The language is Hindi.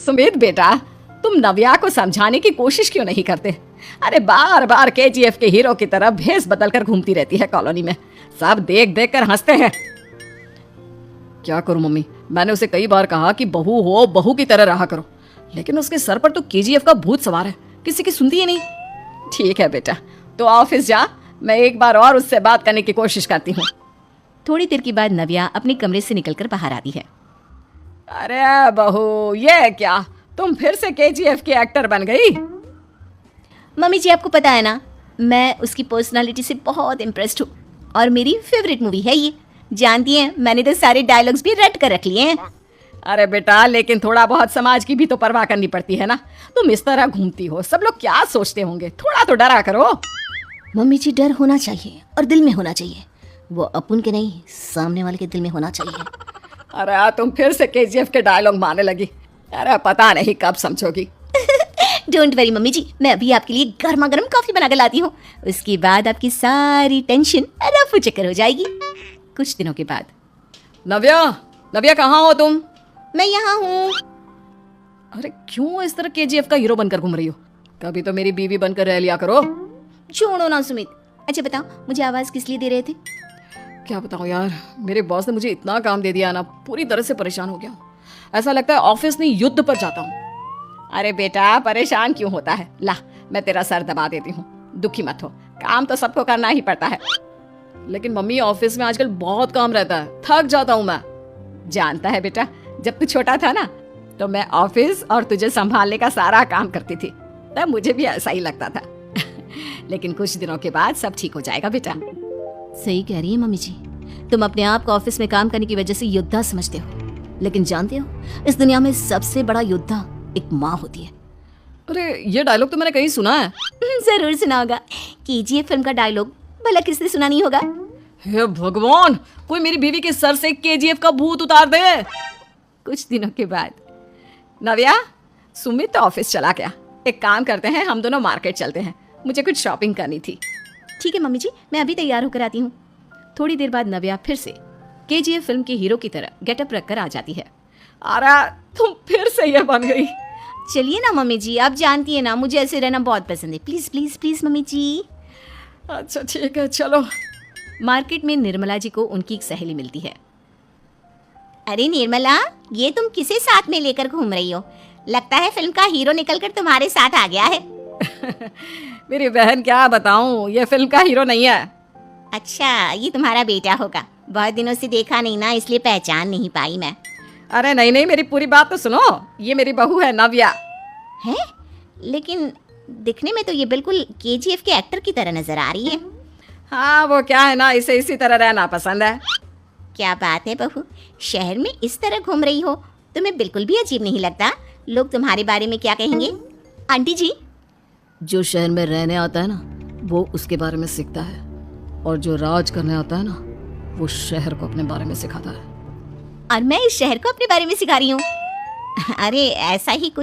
सुमित बेटा, तुम नव्या को समझाने की कोशिश क्यों नहीं करते? अरे बार बार केजीएफ के हीरो की तरह भेस बदलकर घूमती रहती है कॉलोनी में। सब देख देख कर हंसते हैं। क्या करूं मम्मी, मैंने उसे कई बार कहा कि बहू हो, बहू की तरह रहा करो, लेकिन उसके सर पर तो केजीएफ का भूत सवार है, किसी की सुनती ही नहीं। ठीक है बेटा, तो ऑफिस जा, मैं एक बार और उससे बात करने की कोशिश करती हूँ। थोड़ी देर के बाद नव्या अपने कमरे से निकलकर बाहर आती है। अरे बहू, ये क्या, तुम फिर से केजीएफ की एक्टर बन गई? मम्मी जी, आपको पता है ना, मैं उसकी पर्सनालिटी से बहुत इम्प्रेस्ड हूँ और मेरी फेवरेट मूवी है ये। जानती हैं, मैंने तो सारे डायलॉग्स भी रट कर रख लिए हैं। अरे बेटा, लेकिन थोड़ा बहुत समाज की भी तो परवाह करनी पड़ती है ना। तुम इस तरह घूमती हो, सब लोग क्या सोचते होंगे, थोड़ा तो डरा करो। मम्मी जी, डर होना चाहिए और दिल में होना चाहिए। वो अपन के नहीं, सामने वाले के दिल में होना चाहिए। अरे तुम फिर से केजीएफ के डायलॉग मारने लगी। अरे पता नहीं कब समझोगी। डोंट वरी मम्मी जी, मैं अभी आपके लिए गर्मा गर्म कॉफी बना कर लाती हूँ। उसके बाद आपकी सारी टेंशन रफू चक्कर हो जाएगी। कुछ दिनों के बाद। नव्या, नव्या कहाँ हो तुम? मैं यहाँ हूँ। अरे क्यों इस तरह केजीएफ का हीरो बनकर घूम रही हो? कभी तो मेरी बीवी बनकर रह लिया करो। छोड़ो ना सुमित। अच्छा बताओ, मुझे आवाज किस लिए दे रहे थे? क्या बताऊँ यार, मेरे बॉस ने मुझे इतना काम दे दिया ना, पूरी तरह से परेशान हो गया हूँ। ऐसा लगता है ऑफिस नहीं युद्ध पर जाता हूँ। अरे बेटा, परेशान क्यों होता है? ला, मैं तेरा सर दबा देती हूँ, दुखी मत हो, काम तो सबको करना ही पड़ता है। लेकिन मम्मी, ऑफिस में आजकल बहुत काम रहता है, थक जाता हूँ मैं। जानता है बेटा, जब तू छोटा था ना, तो मैं ऑफिस और तुझे संभालने का सारा काम करती थी, तब मुझे भी ऐसा ही लगता था। लेकिन कुछ दिनों के बाद सब ठीक हो जाएगा बेटा। सही कह रही है मम्मी जी, तुम अपने आप को ऑफिस में काम करने की वजह से योद्धा समझते हो, लेकिन जानते हो, इस दुनिया में सबसे बड़ा योद्धा एक माँ होती है। अरे ये डायलॉग तो मैंने कहीं सुना है। जरूर सुना होगा, केजीएफ फिल्म का डायलॉग, भला किसने सुना नहीं होगा? हे भगवान, कोई मेरी बीवी के सर से केजीएफ का भूत उतार दे। कुछ दिनों के बाद। नव्या, सुमित तो ऑफिस चला गया, एक काम करते हैं, हम दोनों मार्केट चलते हैं, मुझे कुछ शॉपिंग करनी थी। ठीक है मम्मी जी, मैं अभी तैयार होकर आती हूँ। थोड़ी देर बाद नव्या फिर से केजीएफ फिल्म के हीरो की तरह गेटअप रखकर आ जाती है। अरे तुम फिर से ये बन गई। चलिए ना मम्मी जी, आप जानती है ना, मुझे ऐसे रहना बहुत पसंद है। प्लीज प्लीज प्लीज मम्मी जी। अच्छा ठीक है, चलो। मार्केट में निर्मला जी को उनकी एक सहेली मिलती है। अरे निर्मला, ये तुम किसे साथ में लेकर घूम रही हो? लगता है फिल्म का हीरो निकलकर तुम्हारे साथ आ गया है। मेरी बहन, क्या बताऊं, ये फिल्म का हीरो नहीं है। अच्छा, ये तुम्हारा बेटा होगा, बहुत दिनों से देखा नहीं ना, इसलिए पहचान नहीं पाई मैं। अरे नहीं नहीं, मेरी पूरी बात तो सुनो, ये मेरी बहू है नव्या। है? लेकिन दिखने में तो ये बिल्कुल केजीएफ के एक्टर की तरह नजर आ रही है। हाँ, वो क्या है ना, इसे इसी तरह रहना पसंद है। क्या बात है बहू, शहर में इस तरह घूम रही हो, तुम्हें बिल्कुल भी अजीब नहीं लगता? लोग तुम्हारे बारे में क्या कहेंगे? आंटी जी, जो शहर में रहने आता है ना, वो उसके बारे में सीखता है, और जो राज करने आता है ना, वो शहर को अपने बारे में सिखाता है। और मैं इस शहर को अपने बारे में सिखा रही हूँ। अरे ऐसा ही कुछ